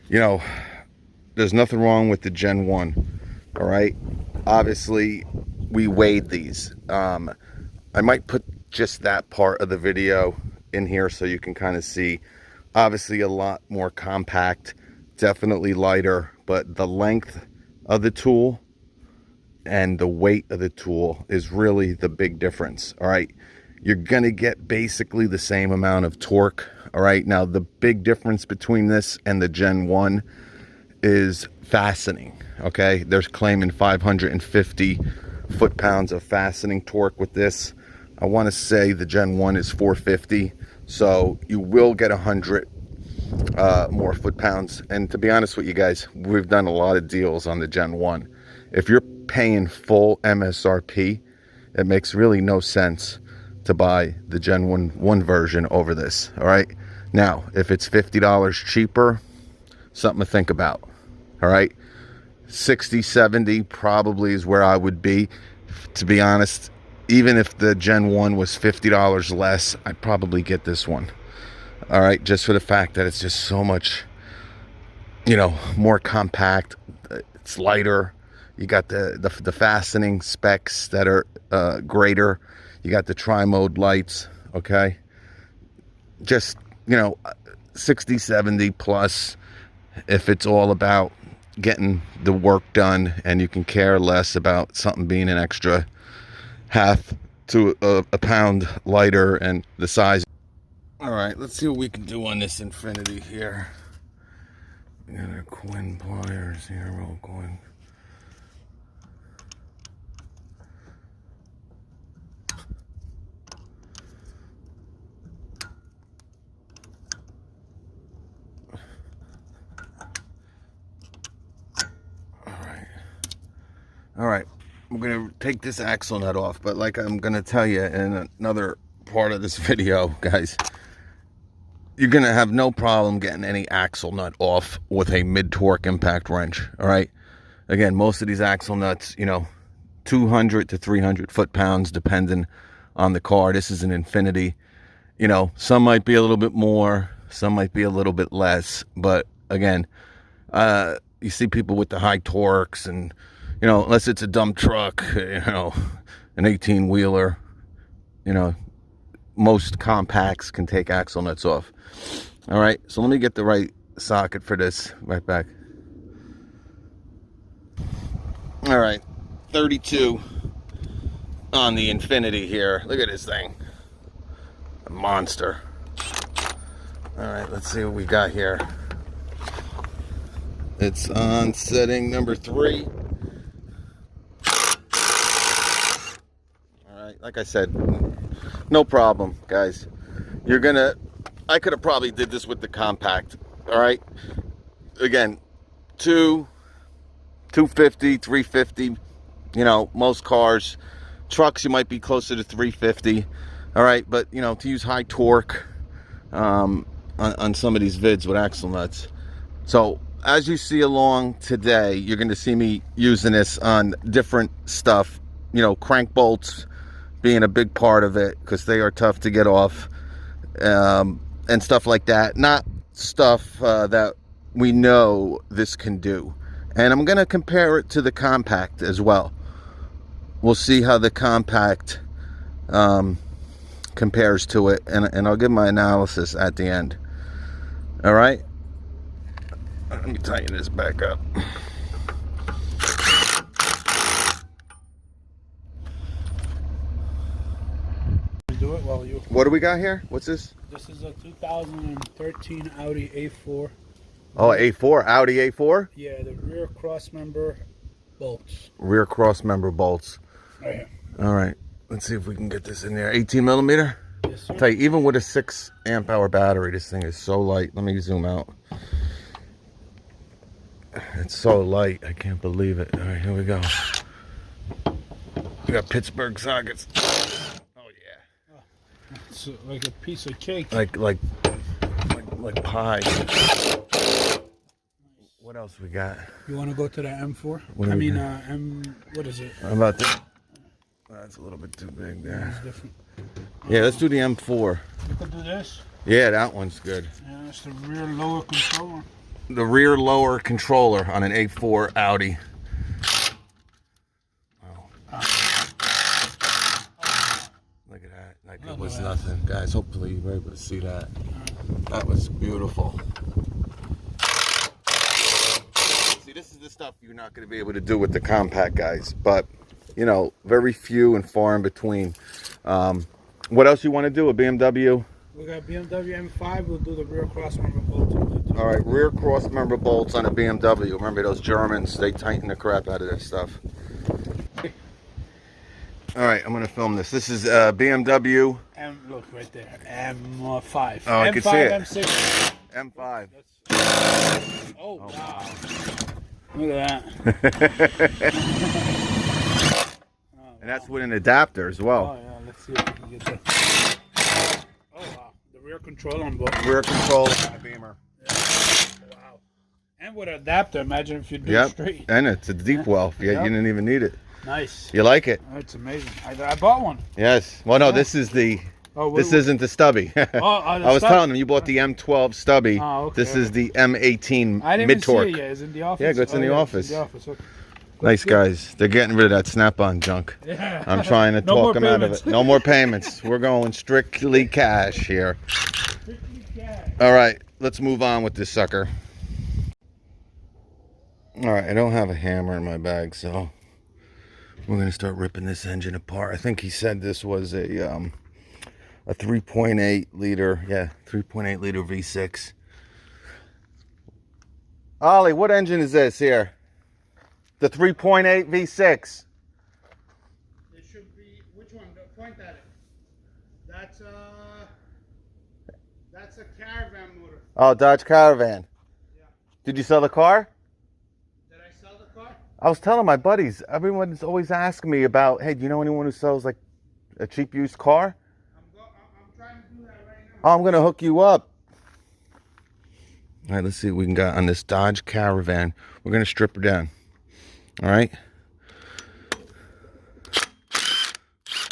You know, there's nothing wrong with the Gen 1, all right? Obviously, we weighed these. I might put just that part of the video in here so you can kind of see. Obviously, a lot more compact, definitely lighter, but the length of the tool and the weight of the tool is really the big difference, all right? You're gonna get basically the same amount of torque, all right? Now, the big difference between this and the Gen 1 is fastening, okay? They're claiming 550 foot-pounds of fastening torque with this. I want to say the Gen 1 is 450, so you will get 100 more foot-pounds. And to be honest with you guys, we've done a lot of deals on the Gen 1. If you're paying full MSRP, it makes really no sense to buy the Gen 1 version over this, all right? Now, if it's $50 cheaper, something to think about, all right? 60, 70 probably is where I would be. To be honest, even if the Gen 1 was $50 less, I'd probably get this one. All right, just for the fact that it's just so much, you know, more compact. It's lighter. You got the fastening specs that are greater. You got the tri-mode lights, okay? Just, you know, 60, 70 plus if it's all about getting the work done and you can care less about something being an extra half to a pound lighter and the size. All right, let's see what we can do on this Infinity here. We got our Quinn pliers here, real quick. All right, we're gonna take this axle nut off, but like I'm gonna tell you in another part of this video, guys, you're gonna have no problem getting any axle nut off with a mid-torque impact wrench, all right? Again, most of these axle nuts, you know, 200 to 300 foot-pounds, depending on the car. This is an Infinity. You know, some might be a little bit more, some might be a little bit less, but again, you see people with the high torques and, you know, unless it's a dump truck, you know, an 18-wheeler, you know, most compacts can take axle nuts off. All right, so let me get the right socket for this. Right back. All right, 32 on the Infinity here. Look at this thing. A monster. All right, let's see what we got here. It's on setting number 3. Like I said, no problem, guys. You're gonna, I could have probably did this with the compact, all right? Again, 250, 350, you know, most cars. Trucks, you might be closer to 350, all right? But, you know, to use high torque on some of these vids with axle nuts. So, as you see along today, you're gonna see me using this on different stuff, you know, crank bolts being a big part of it because they are tough to get off, and stuff like that. Not stuff that we know this can do. And I'm going to compare it to the compact as well. We'll see how the compact compares to it, and I'll give my analysis at the end. All right, let me tighten this back up. Do it while you. What do we got here? What's this? This is a 2013 Audi A4. Oh, A4, Audi A4? Yeah, the rear cross member bolts. Rear cross member bolts. Right here. All right, let's see if we can get this in there. 18 millimeter? Yes, sir. I'll tell you, even with a 6 amp hour battery, this thing is so light. Let me zoom out. It's so light, I can't believe it. All right, here we go. We got Pittsburgh sockets. It's like a piece of cake. Like pie. What else we got? You want to go to the M4? What is it? How about that? That's a little bit too big there. It's different. Yeah, let's do the M4. You could do this. Yeah, that one's good. Yeah, it's the rear lower controller. the rear lower controller on an A4 Audi. Look at that. Like it was nothing. Guys, hopefully you were able to see that. That was beautiful. See, this is the stuff you're not going to be able to do with the compact, guys. But, you know, very few and far in between. What else you want to do? A BMW? We got BMW M5. We'll do the rear cross member bolts. All right, rear cross member bolts on a BMW. Remember those Germans? They tighten the crap out of this stuff. All right, I'm gonna film this. This is BMW. Look right there, M5. Oh, I M5, can see it. M6. M5. Oh, wow. Look at that. And that's with an adapter as well. Oh, yeah, let's see if we can get that. Oh, wow. The rear control on both. Rear control and a beamer. Yeah. Wow. And with an adapter, imagine if you do it straight. And it's a deep well. Yeah, you didn't even need it. Nice. You like it? That's amazing. I bought one. Yes. Well, no, this is the... this isn't the stubby. I was telling them you bought the M12 stubby. Oh, okay. This is the M18 I didn't mid-torque. see it yet. It's in the office. Yeah, it's in the office. It's in the office. Okay. Nice guys. They're getting rid of that snap-on junk. Yeah. I'm trying to No talk more them out of payments. it. No more payments. We're going strictly cash here. Strictly cash. All right, let's move on with this sucker. All right, I don't have a hammer in my bag, so we're gonna start ripping this engine apart. I think he said this was a 3.8 liter, 3.8 liter V6. Ollie, what engine is this here? The 3.8 V6. It should be, which one? Point at it. That's a Caravan motor. Oh, Dodge Caravan. Yeah. Did you sell the car? Did I sell the car? I was telling my buddies, everyone's always asking me about, hey, do you know anyone who sells like a cheap used car? I'm trying to do that right now. Oh, I'm going to hook you up. All right, let's see what we can get on this Dodge Caravan. We're going to strip her down. All right.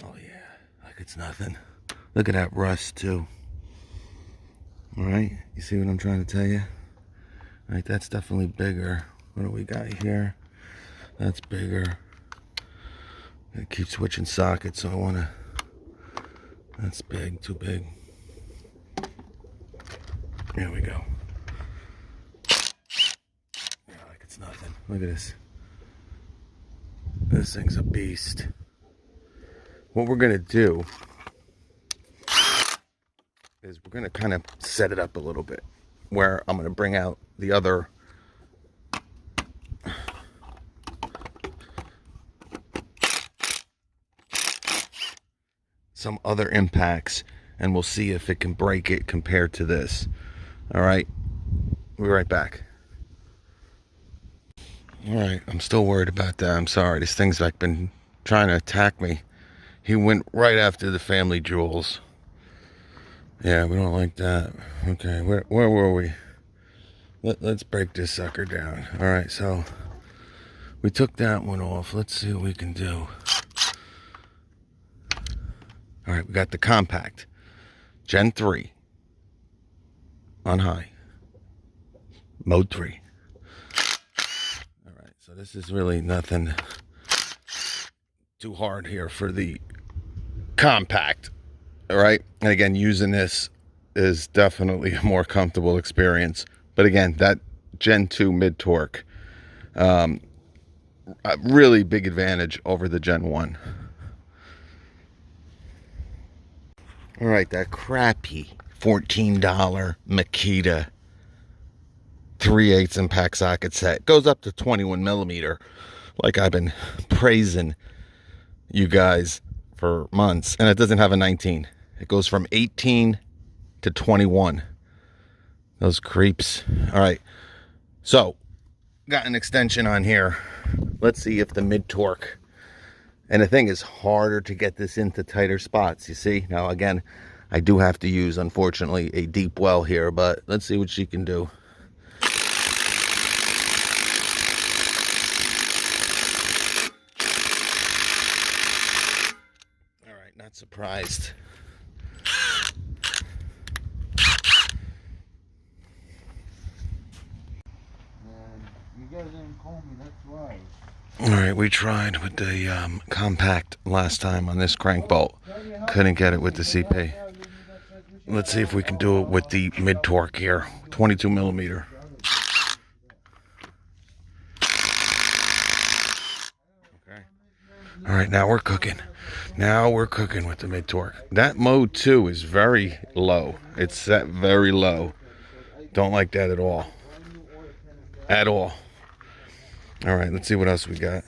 Oh, yeah. Like it's nothing. Look at that rust, too. All right. You see what I'm trying to tell you? All right, that's definitely bigger. What do we got here? That's bigger. I keep switching sockets, so I want to... That's big, too big. There we go. Yeah, like it's nothing. Look at this. This thing's a beast. What we're gonna do is we're gonna kind of set it up a little bit, where I'm gonna bring out the other some other impacts, and we'll see if it can break it compared to this. All right, we'll be right back. All right, I'm still worried about that. I'm sorry, this thing's like been trying to attack me. He went right after the family jewels. Yeah, we don't like that. Okay, where were we? Let's break this sucker down. All right, so we took that one off. Let's see what we can do. All right, we got the compact. Gen 3. On high. Mode 3. All right, so this is really nothing too hard here for the compact. All right, and again, using this is definitely a more comfortable experience. But again, that Gen 2 mid-torque, a really big advantage over the Gen 1. All right, that crappy $14 Makita 3/8 impact socket set goes up to 21 millimeter, like I've been praising you guys for months, and it doesn't have a 19. It goes from 18 to 21. Those creeps. All right, so got an extension on here. Let's see if the mid-torque, and the thing is harder to get this into tighter spots, you see. Now again, I do have to use, unfortunately, a deep well here, but let's see what she can do. All right, not surprised. All right, we tried with the compact last time on this crank bolt. Couldn't get it with the CP. Let's see if we can do it with the mid torque here, 22 millimeter. Okay. All right, now we're cooking. Now we're cooking with the mid torque. That mode 2 is very low. It's set very low. Don't like that at all. At all. All right, let's see what else we got.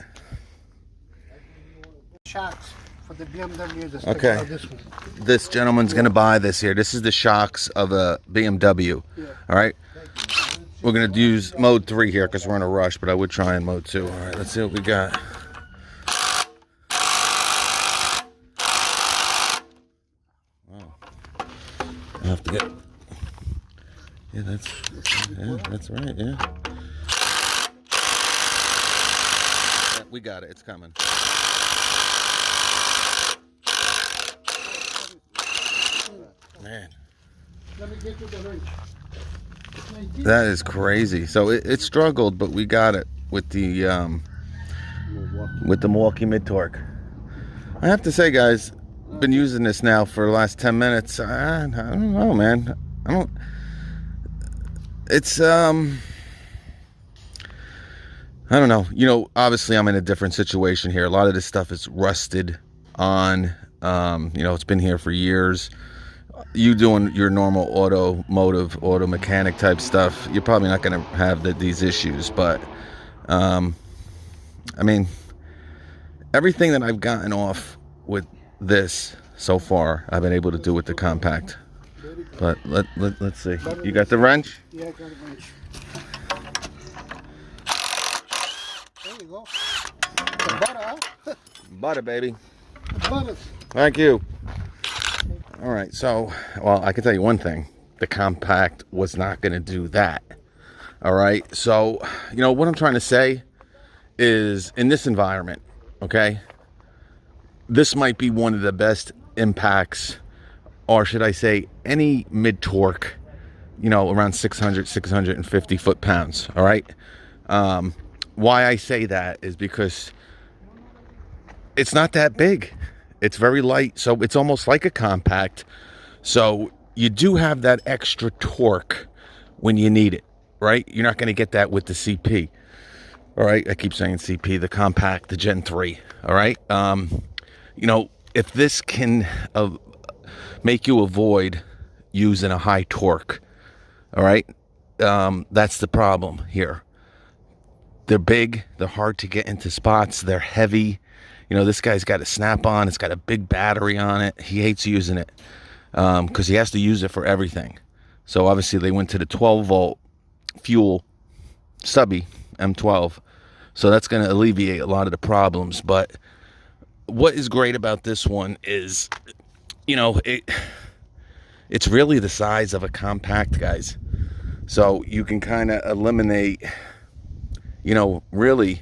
Shocks for the BMW. Okay. This gentleman's going to buy this here. This is the shocks of a BMW. Yeah. All right. We're going to use mode 3 here because we're in a rush, but I would try in mode 2. All right, let's see what we got. Wow. I have to get... Yeah, that's right, yeah. We got it. It's coming. Man. Let me get you the wrench. That is crazy. So it struggled, but we got it with the Milwaukee mid torque. I have to say, guys, been using this now for the last 10 minutes. I don't know, man. It's I don't know. You know, obviously I'm in a different situation here. A lot of this stuff is rusted on. You know, it's been here for years. You doing your normal automotive, auto mechanic type stuff, you're probably not going to have these issues. But, I mean, everything that I've gotten off with this so far, I've been able to do with the compact. But let's see. You got the wrench? Yeah, I got a wrench. There you go. The butter, huh? Butter, baby. The butter. Thank you. All right, so, well, I can tell you one thing. The compact was not going to do that. All right, so, you know, what I'm trying to say is in this environment, okay, this might be one of the best impacts, or should I say any mid-torque, you know, around 650 foot-pounds, all right? Why I say that is because it's not that big. It's very light, so it's almost like a compact. So you do have that extra torque when you need it, right? You're not going to get that with the CP. All right, I keep saying CP, the compact, the Gen 3. All right, you know, if this can make you avoid using a high torque, all right, that's the problem here. They're big, they're hard to get into spots, they're heavy. You know, this guy's got a snap-on. It's got a big battery on it. He hates using it because he has to use it for everything. So, obviously, they went to the 12-volt fuel subby M12. So, that's going to alleviate a lot of the problems. But what is great about this one is, you know, it's really the size of a compact, guys. So, you can kind of eliminate, you know, really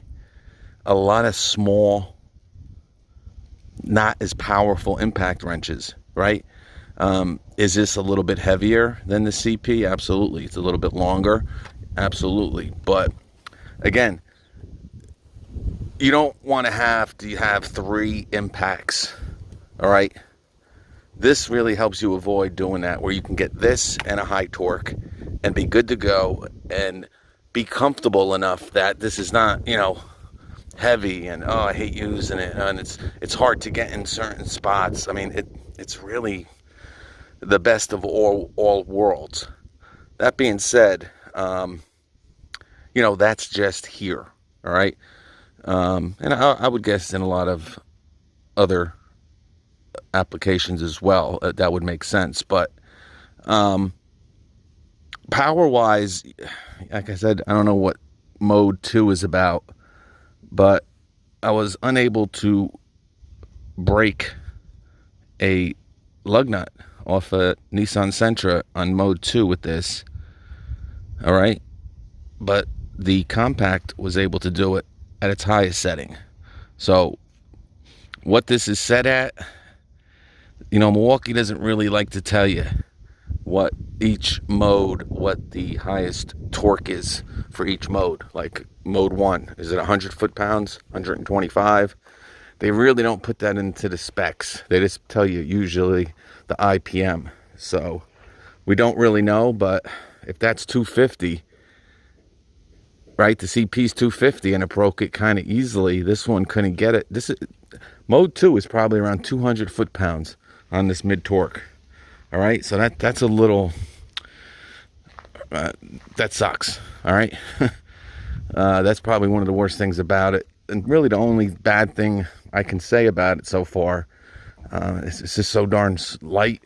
a lot of small, not as powerful impact wrenches, right? Is this a little bit heavier than the CP? Absolutely. It's a little bit longer. Absolutely. But again, you don't want to have 3 impacts, all right? This really helps you avoid doing that, where you can get this and a high torque and be good to go and be comfortable enough that this is not, you know, heavy and I hate using it, and it's hard to get in certain spots. I mean, it's really the best of all worlds. That being said, you know, that's just here, all right? And I would guess in a lot of other applications as well, that would make sense. But power-wise, like I said, I don't know what mode 2 is about, but I was unable to break a lug nut off a Nissan Sentra on mode 2 with this. All right. But the compact was able to do it at its highest setting. So what this is set at, you know, Milwaukee doesn't really like to tell you what each mode, what the highest torque is for each mode. Like mode 1, is it 100 foot-pounds, 125? They really don't put that into the specs. They just tell you usually the IPM. So we don't really know, but if that's 250, right, the CP's 250 and it broke it kind of easily, this one couldn't get it. This is mode 2 is probably around 200 foot-pounds on this mid-torque. All right, so that's a little, that sucks. All right, that's probably one of the worst things about it, and really the only bad thing I can say about it so far. It's just so darn light.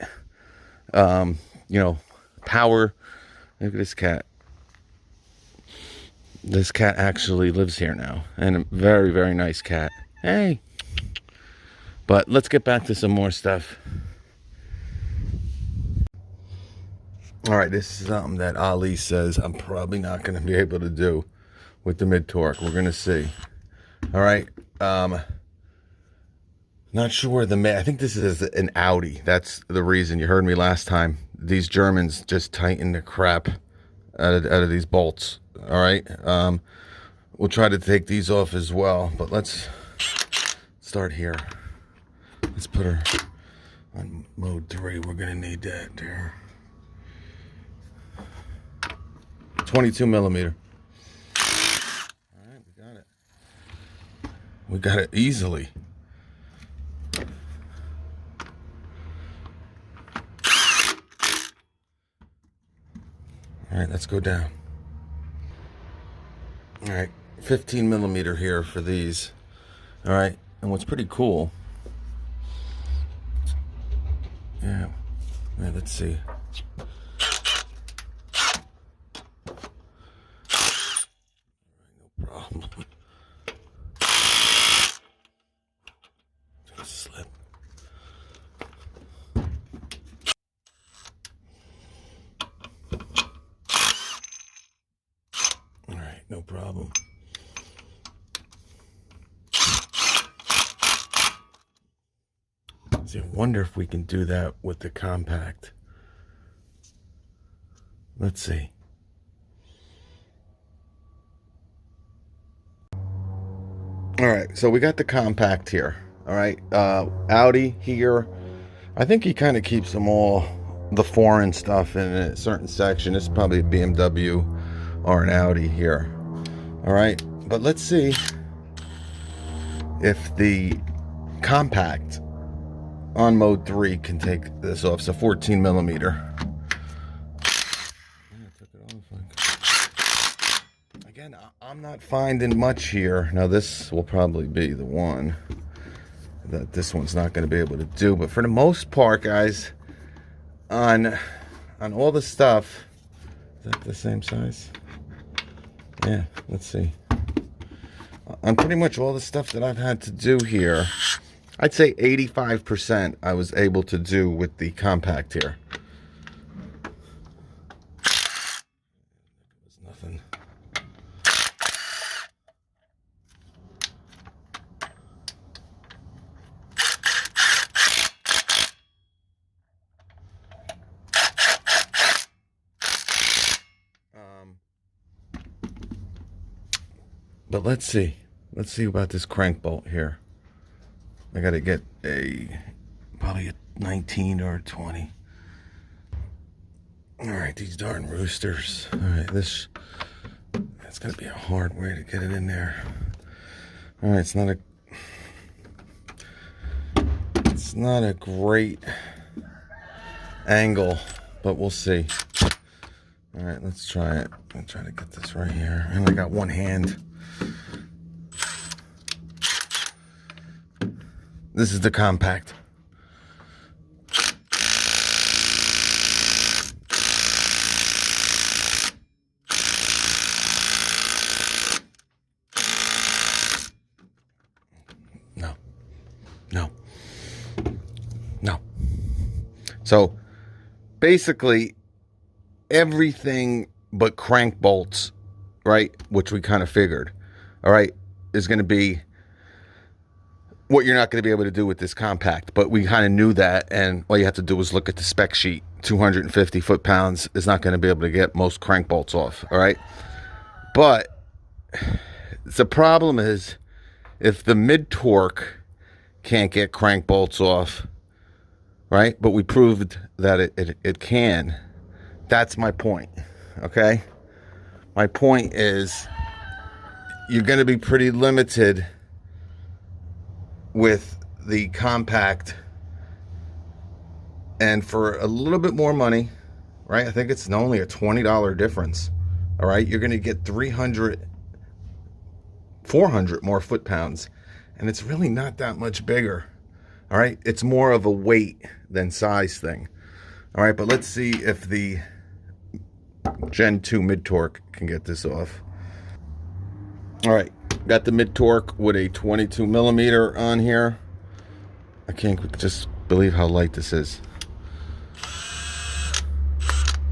You know, power. Look at this cat. This cat actually lives here now, and a very, very nice cat. Hey. But let's get back to some more stuff. All right, this is something that Ali says I'm probably not going to be able to do with the mid-torque. We're going to see. All right. Not sure I think this is an Audi. That's the reason. You heard me last time. These Germans just tighten the crap out of these bolts. All right. We'll try to take these off as well, but let's start here. Let's put her on mode 3. We're going to need that there. 22 millimeter. All right, we got it. We got it easily. All right, let's go down. All right, 15 millimeter here for these. All right, and what's pretty cool. Yeah, all right, let's see. No problem. Just slip. All right, no problem. See, I wonder if we can do that with the compact. Let's see. All right, so we got the compact here. All right, Audi here. I think he kind of keeps them all, the foreign stuff, in a certain section. This is probably a BMW or an Audi here. All right, but let's see if the compact on mode 3 can take this off. So 14 millimeter. Again, I'm not finding much here. Now this will probably be the one that this one's not going to be able to do. But for the most part, guys, on all the stuff, is that the same size? Yeah, let's see. On pretty much all the stuff that I've had to do here, I'd say 85% I was able to do with the compact here. There's nothing. But let's see about this crank bolt here. I gotta get probably a 19 or a 20. All right, these darn roosters. All right, that's gonna be a hard way to get it in there. All right, it's not a great angle, but we'll see. All right, let's try it. I'll try to get this right here. I only got one hand. This is the compact. No. So basically everything but crank bolts, right, which we kind of figured, all right, is going to be what you're not going to be able to do with this compact. But we kind of knew that, and all you have to do is look at the spec sheet 250 foot-pounds is not going to be able to get most crank bolts off, all right? But the problem is, if the mid-torque can't get crank bolts off, right? But we proved that it can. That's my point, okay? My point is, you're going to be pretty limited with the compact, and for a little bit more money, right? I think it's only a $20 difference, all right? You're going to get 400 more foot-pounds, and it's really not that much bigger, all right? It's more of a weight than size thing, all right? But let's see if the Gen 2 mid-torque can get this off. All right, got the mid-torque with a 22 millimeter on here. I can't just believe how light this is.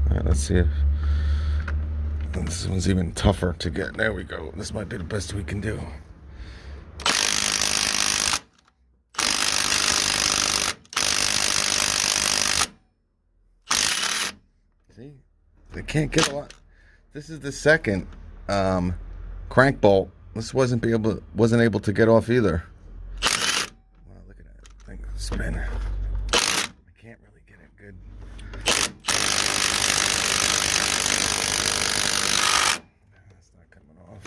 All right, let's see if this one's even tougher to get. There we go. This might be the best we can do. See, they can't get a lot. This is the second crank bolt. This wasn't able to get off either. Wow, look at that thing spin. I can't really get it good. That's not coming off.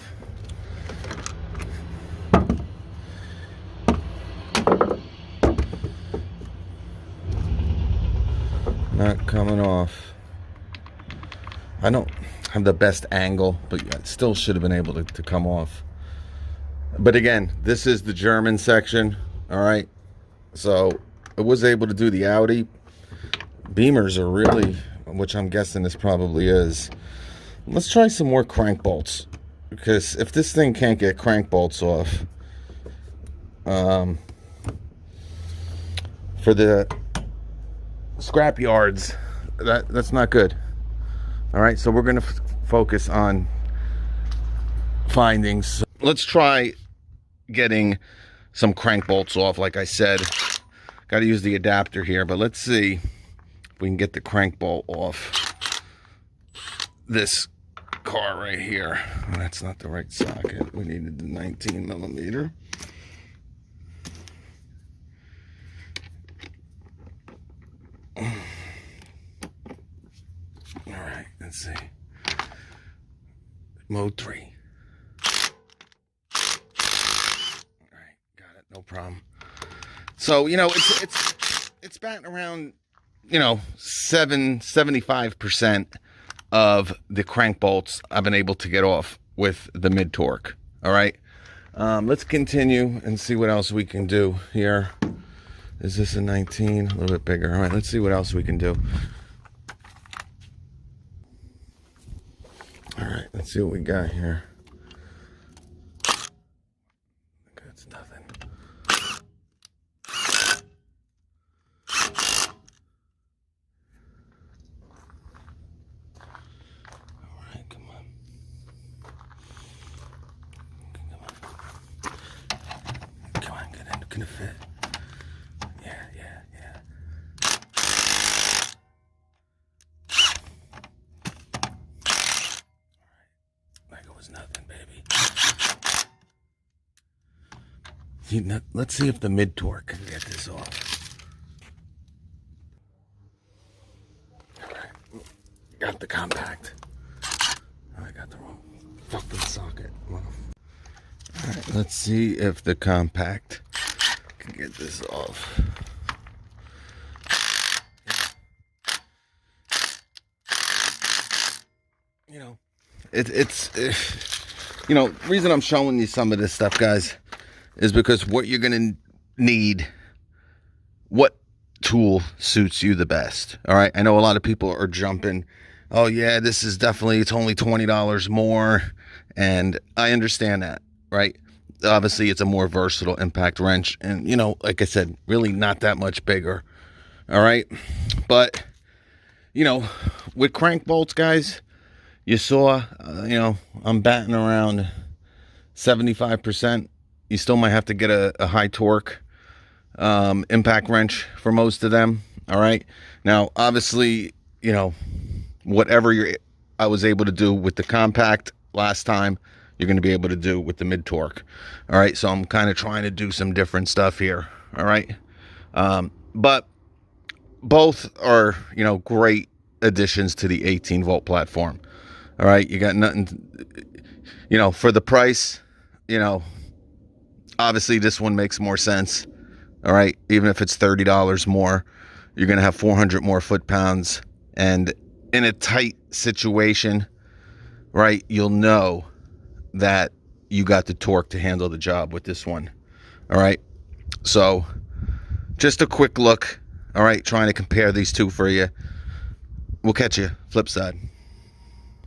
Not coming off. I don't have the best angle, but it still should have been able to come off. But again, this is the German section, all right? So it was able to do the Audi. Beamers are really, which I'm guessing this probably is. Let's try some more crank bolts, because if this thing can't get crank bolts off, for the scrap yards, that's not good. All right, so we're going to focus on findings. Let's try getting some crank bolts off. Like I said, got to use the adapter here, but let's see if we can get the crank bolt off this car right here. Oh, that's not the right socket. We needed the 19 millimeter. Let's see. Mode 3. All right, got it. No problem. So, you know, it's batting around, you know, 75% of the crank bolts I've been able to get off with the mid torque. All right. Let's continue and see what else we can do here. Is this a 19? A little bit bigger. All right, let's see what else we can do. All right, let's see what we got here. That's nothing. All right, come on. Come on, get in. Can it fit? Yeah. Nothing, baby. Let's see if the mid torque can get this off. All right, got the compact. Oh, I got the wrong fucking socket. All right, let's see if the compact can get this off. You know. It's you know, the reason I'm showing you some of this stuff, guys, is because what you're gonna need, what tool suits you the best. All right, I know a lot of people are jumping, oh yeah, this is definitely, it's only $20 more, and I understand that, right? Obviously it's a more versatile impact wrench, and you know, like I said, really not that much bigger. All right, but you know, with crank bolts, guys, you saw, you know, I'm batting around 75%. You still might have to get a high torque impact wrench for most of them. All right. Now, obviously, you know, whatever I was able to do with the compact last time, you're going to be able to do with the mid torque. All right. So I'm kind of trying to do some different stuff here. All right. But both are, you know, great additions to the 18 volt platform. All right. You got nothing, you know, for the price, you know, obviously this one makes more sense. All right. Even if it's $30 more, you're going to have 400 more foot-pounds. And in a tight situation, right, you'll know that you got the torque to handle the job with this one. All right. So just a quick look. All right. Trying to compare these two for you. We'll catch you flip side.